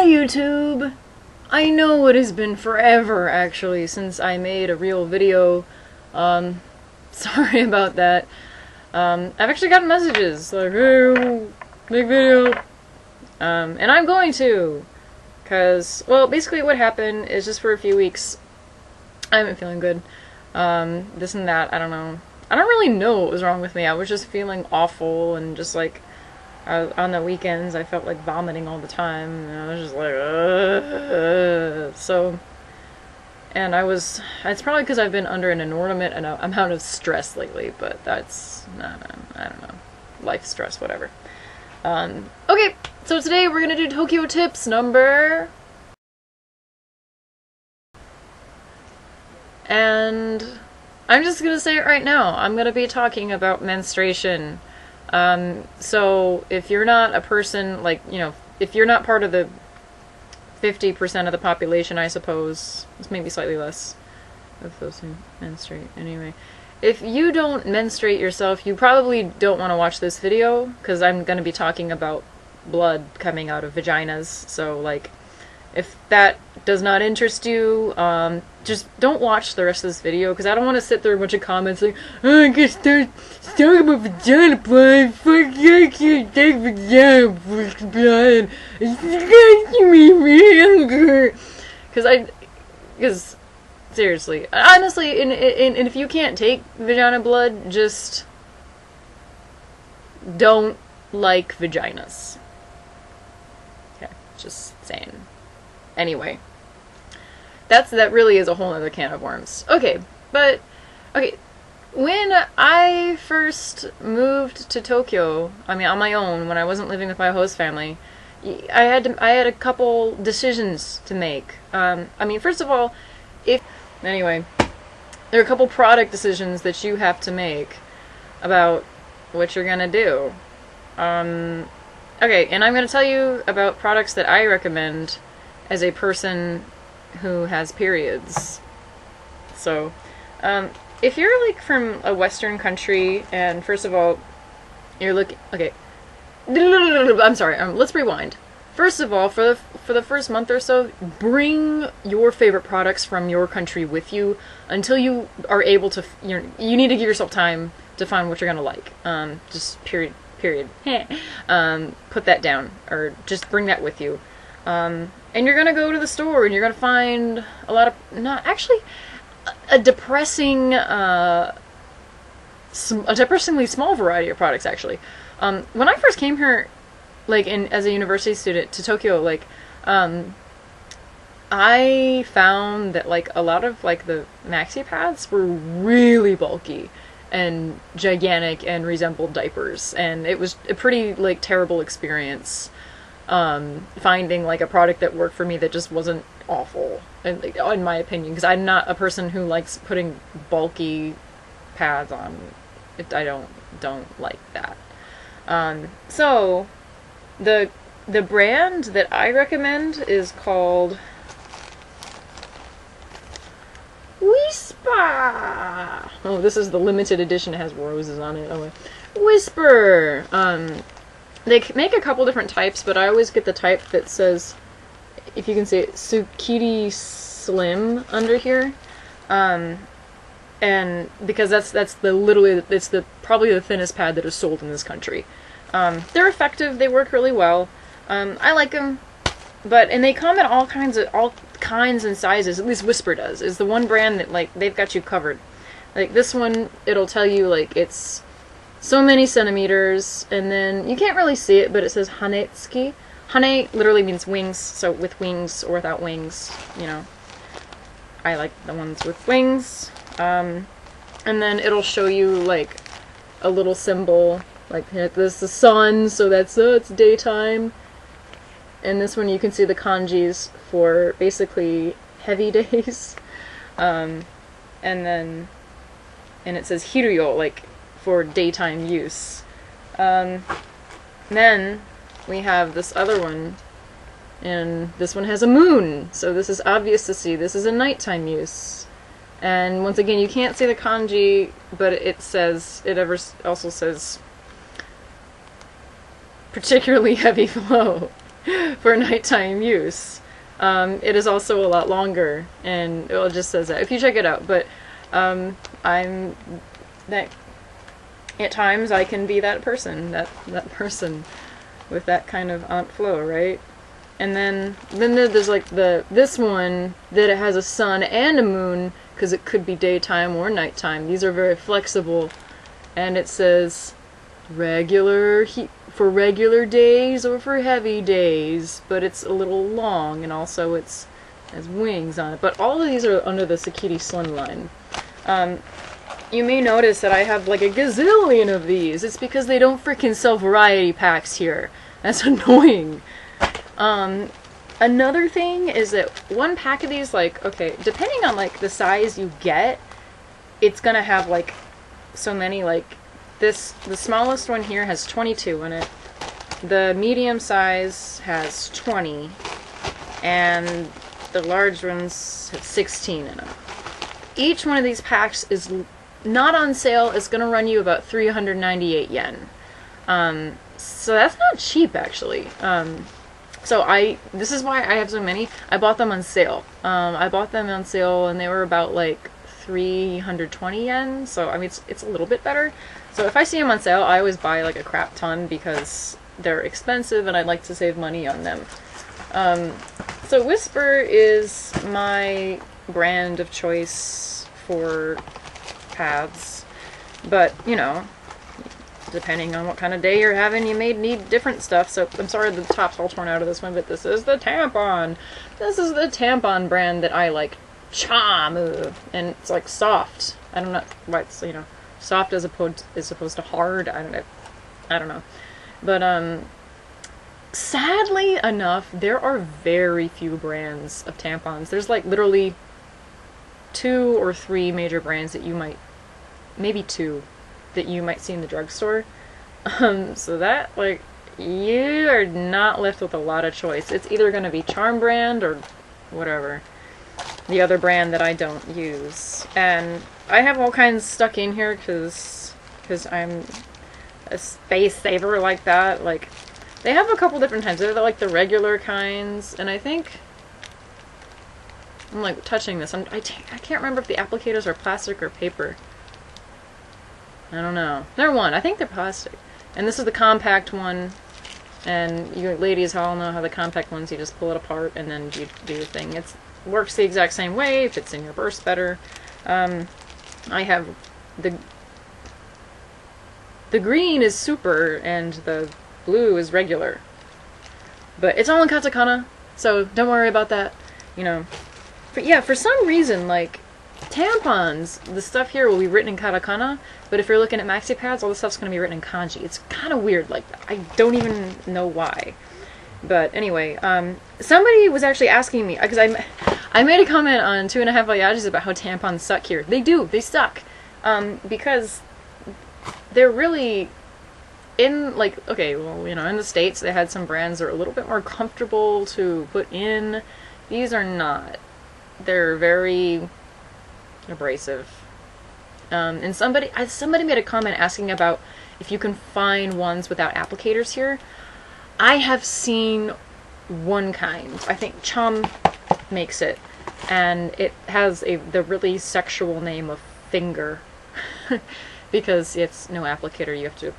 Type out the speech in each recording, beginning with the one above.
Hi YouTube! I know it has been forever, actually, since I made a real video. Sorry about that. I've actually gotten messages like, hey, make video. And I'm going to. Cause, well, basically what happened is just for a few weeks, I haven't feeling good. This and that, I don't know. I don't really know what was wrong with me. I was just feeling awful and just like, on the weekends I felt like vomiting all the time. And I was just like, so, and it's probably because I've been under an inordinate amount of stress lately, but that's, I don't know, life stress, whatever. Okay, so today we're gonna do Tokyo tips number... And I'm just gonna say it right now. I'm gonna be talking about menstruation. So if you're not a person, like, you know, if you're not part of the 50% of the population, I suppose, it's maybe slightly less of those who menstruate, anyway. If you don't menstruate yourself, you probably don't want to watch this video, because I'm going to be talking about blood coming out of vaginas, so, like, if that does not interest you, just don't watch the rest of this video, because I don't want to sit through a bunch of comments like, oh, I can start talking about vagina blood, fuck, I can't take vagina blood, it's making me younger. Because, seriously, honestly, and if you can't take vagina blood, just don't like vaginas. Okay, just saying. Anyway, that really is a whole other can of worms. Okay, but, okay, when I first moved to Tokyo, I mean on my own, when I wasn't living with my host family, I had a couple decisions to make. I mean, first of all, anyway, there are a couple product decisions that you have to make about what you're gonna do. Okay, and I'm gonna tell you about products that I recommend as a person who has periods. So, if you're like from a Western country, and first of all, you're looking, okay, I'm sorry, let's rewind. First of all, for the first month or so, bring your favorite products from your country with you until you are able to, you need to give yourself time to find what you're gonna like. Just period. Put that down, or just bring that with you. And you're gonna go to the store and you're gonna find a lot of, not actually, a depressingly small variety of products, actually. When I first came here, like, as a university student to Tokyo, like, I found that, like, a lot of, like, the maxi pads were really bulky and gigantic and resembled diapers, and it was a pretty, like, terrible experience. Finding like a product that worked for me that just wasn't awful, and like, in my opinion, because I'm not a person who likes putting bulky pads on. I don't like that. So the brand that I recommend is called Whisper. Oh, this is the limited edition. It has roses on it. Oh, Whisper. They make a couple different types, but I always get the type that says, if you can see it, Tsukiri Slim under here. And because that's probably the thinnest pad that is sold in this country. They're effective, they work really well. I like them, and they come in all kinds and sizes. At least Whisper does. Is the one brand that, like, they've got you covered. Like this one, it'll tell you, like, it's so many centimeters, and then you can't really see it, but it says Hanetsuki. Hane literally means wings, so with wings or without wings, you know. I like the ones with wings. And then it'll show you, like, a little symbol, like, this is the sun, so that's, it's daytime. And this one you can see the kanjis for basically heavy days. And it says hiruyo, like, for daytime use. Then we have this other one, and this one has a moon, so this is obvious to see. This is a nighttime use. And once again, you can't see the kanji, but it also says particularly heavy flow. for nighttime use. It is also a lot longer, and it just says that if you check it out. But I'm that at times I can be that person, that person with that kind of aunt flow, right? And then there's like this one that it has a sun and a moon because it could be daytime or nighttime. These are very flexible, and it says regular for regular days or for heavy days, but it's a little long, and also it has wings on it. But all of these are under the Sakiti Slim line. You may notice that I have like a gazillion of these. It's because they don't freaking sell variety packs here. That's annoying. Another thing is that one pack of these, like, okay, depending on like the size you get, it's gonna have like so many, like this, the smallest one here has 22 in it. The medium size has 20, and the large ones have 16 in them. Each one of these packs is not on sale. It's gonna run you about 398 yen. So that's not cheap, actually. So this is why I have so many. I bought them on sale. I bought them on sale, and they were about like 320 yen. So I mean, it's a little bit better. So if I see them on sale, I always buy like a crap ton because they're expensive, and I like to save money on them. So Whisper is my brand of choice for paths, but you know, depending on what kind of day you're having, you may need different stuff. So I'm sorry the top's all torn out of this one, but this is the tampon. This is the tampon brand that I like. Chamu, and it's like soft. I don't know why it's, you know, soft as opposed to hard. I don't know. But sadly enough, there are very few brands of tampons. There's like literally 2 or 3 major brands that you might, maybe 2, that you might see in the drugstore. So that, like, you are not left with a lot of choice. It's either going to be Charm brand or whatever, the other brand that I don't use. And I have all kinds stuck in here because I'm a space saver like that. Like, they have a couple different kinds. They're like the regular kinds, and I think I'm like touching this. I can't remember if the applicators are plastic or paper. I don't know. They're one. I think they're plastic. And this is the compact one. And you ladies all know how the compact ones, you just pull it apart and then you do your thing. It works the exact same way, fits in your purse better. I have the green is super and the blue is regular. But it's all in katakana, so don't worry about that. You know. But yeah, for some reason, like, tampons, the stuff here will be written in katakana, but if you're looking at maxi pads, all the stuff's going to be written in kanji. It's kind of weird like that. I don't even know why. But anyway, somebody was actually asking me, because I made a comment on 2.5 Voyages about how tampons suck here. They do. They suck. Because they're really in, like, okay, well, you know, in the States they had some brands that are a little bit more comfortable to put in. These are not. They're very abrasive. And somebody made a comment asking about if you can find ones without applicators here. I have seen one kind. I think Chum makes it, and it has the really sexual name of Finger because it's no applicator. You have to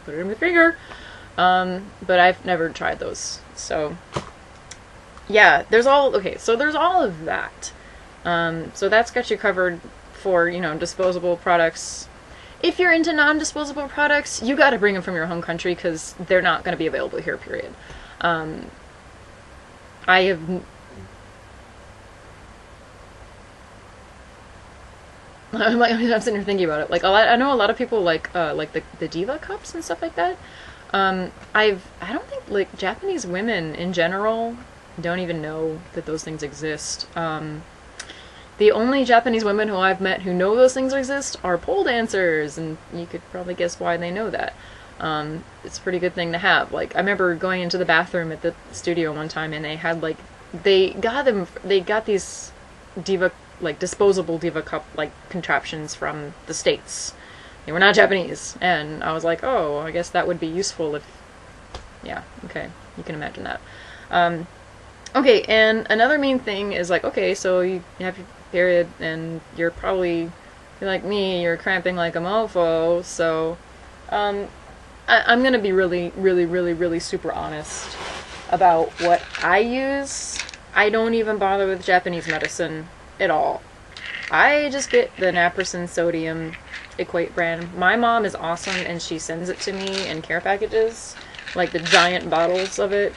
put it in with finger. But I've never tried those. So yeah, there's all of that. So that's got you covered for, you know, disposable products. If you're into non-disposable products, you got to bring them from your home country because they're not going to be available here, period. I'm sitting here thinking about it. Like, I know a lot of people like the Diva cups and stuff like that. I don't think, like, Japanese women in general don't even know that those things exist. The only Japanese women who I've met who know those things exist are pole dancers, and you could probably guess why they know that. It's a pretty good thing to have. Like, I remember going into the bathroom at the studio one time, and they had, like, they got these Diva, like, disposable Diva cup, like, contraptions from the States. They were not Japanese, and I was like, oh, I guess that would be useful if, yeah, okay. you can imagine that. Okay, and another main thing is like, okay, so you have your period and you're like me, you're cramping like a mofo, so I'm gonna be really, really, really, really super honest about what I use. I don't even bother with Japanese medicine at all. I just get the naproxen sodium Equate brand. My mom is awesome and she sends it to me in care packages, like the giant bottles of it.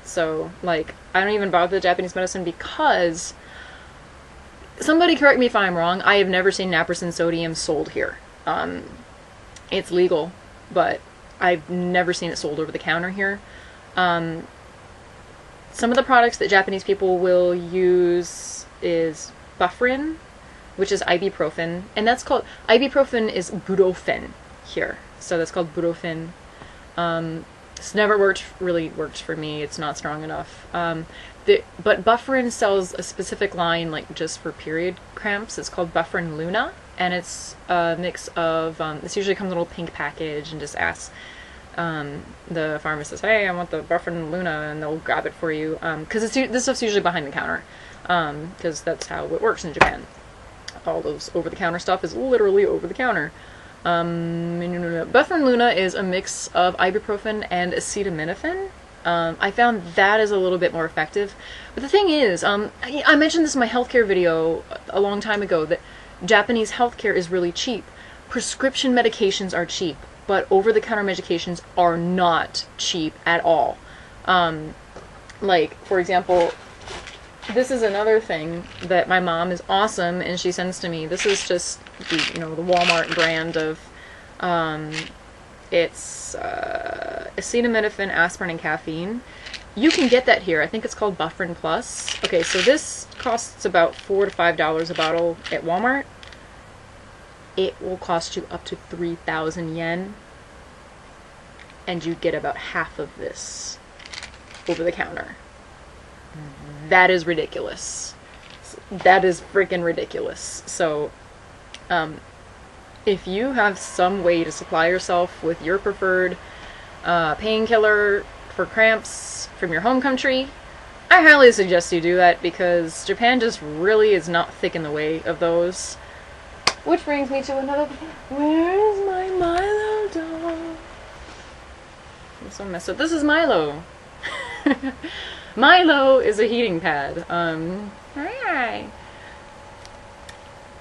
So, like, I don't even bother with Japanese medicine because, somebody correct me if I'm wrong, I have never seen naproxen sodium sold here. It's legal, but I've never seen it sold over the counter here. Some of the products that Japanese people will use is Bufferin, which is ibuprofen, and that's called, ibuprofen is Budofen here, so that's called Budofen. It's never really worked for me, it's not strong enough. But Bufferin sells a specific line, like, just for period cramps. It's called Bufferin Luna, and it's a mix of, this usually comes in a little pink package, and just asks the pharmacist, hey, I want the Bufferin Luna, and they'll grab it for you, because this stuff's usually behind the counter, because that's how it works in Japan. All those over-the-counter stuff is literally over-the-counter. Bufferin Luna is a mix of ibuprofen and acetaminophen. I found that is a little bit more effective. But the thing is, I mentioned this in my healthcare video a long time ago, that Japanese healthcare is really cheap. Prescription medications are cheap, but over-the-counter medications are not cheap at all. Like, for example, this is another thing that my mom is awesome and she sends to me. This is just the, the Walmart brand of, it's acetaminophen, aspirin, and caffeine. You can get that here. I think it's called Bufferin Plus. Okay, so this costs about $4 to $5 a bottle at Walmart. It will cost you up to 3,000 yen, and you get about half of this over the counter. That is ridiculous. That is freaking ridiculous. So, if you have some way to supply yourself with your preferred painkiller for cramps from your home country, I highly suggest you do that, because Japan just really is not thick in the way of those. Which brings me to another thing. Where is my Milo doll? I'm so messed up. This is Milo. Milo is a heating pad. Hi.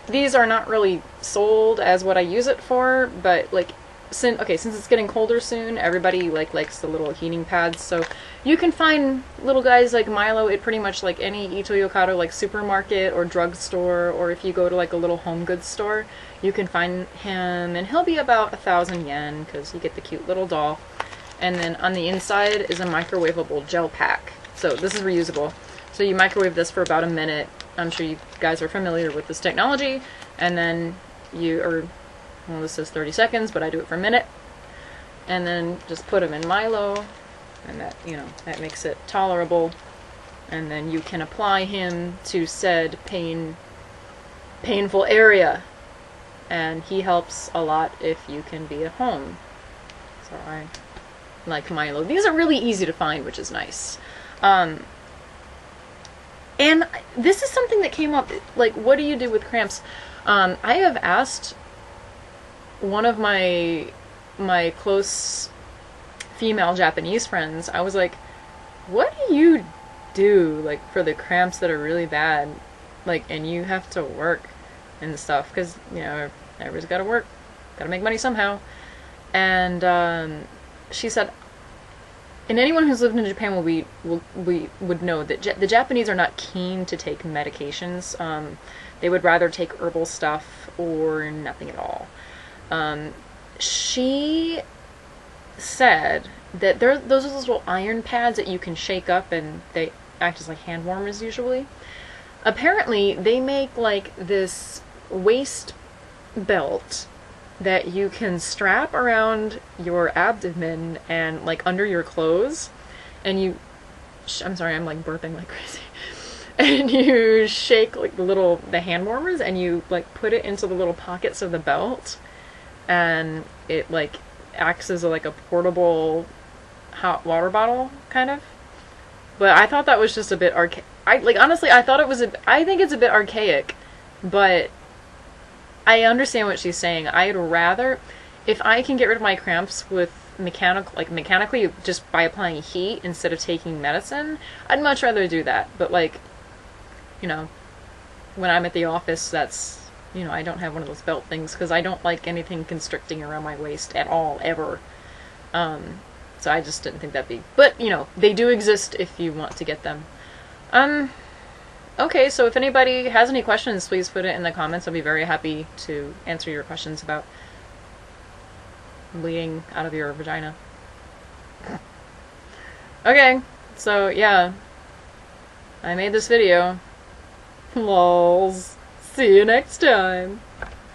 These are not really sold as what I use it for, but like, since it's getting colder soon, everybody likes the little heating pads. So you can find little guys like Milo at pretty much like any Ito Yokado like supermarket or drugstore, or if you go to like a little home goods store, you can find him, and he'll be about 1,000 yen because you get the cute little doll. And then on the inside is a microwavable gel pack. So this is reusable. So you microwave this for about a minute. I'm sure you guys are familiar with this technology. And then well, this says 30 seconds, but I do it for a minute. And then just put them in Milo, and that, that makes it tolerable. And then you can apply him to said painful area. And he helps a lot if you can be at home. So I like Milo. These are really easy to find, which is nice. And this is something that came up, like, what do you do with cramps? I have asked one of my close female Japanese friends, I was like, what do you do, like, for the cramps that are really bad, like, and you have to work and stuff, because, everybody's gotta work, gotta make money somehow. And she said, and anyone who's lived in Japan would know that the Japanese are not keen to take medications. They would rather take herbal stuff or nothing at all. She said that those are those little iron pads that you can shake up, and they act as like hand warmers usually. Apparently, they make like this waist belt that you can strap around your abdomen and like under your clothes, and I'm sorry, I'm like burping like crazy. And you shake like the hand warmers, and you like put it into the little pockets of the belt, and it like acts as like a portable hot water bottle, kind of. But I thought that was just a bit honestly, I thought it was I think it's a bit archaic, but I understand what she's saying. I'd rather, if I can get rid of my cramps with mechanically, just by applying heat instead of taking medicine, I'd much rather do that. But like, you know, when I'm at the office, that's, you know, I don't have one of those belt things because I don't like anything constricting around my waist at all, ever. So I just didn't think that'd be, but you know, they do exist if you want to get them. Okay, so if anybody has any questions, please put it in the comments. I'll be very happy to answer your questions about bleeding out of your vagina. Okay, so yeah, I made this video. Lols. See you next time.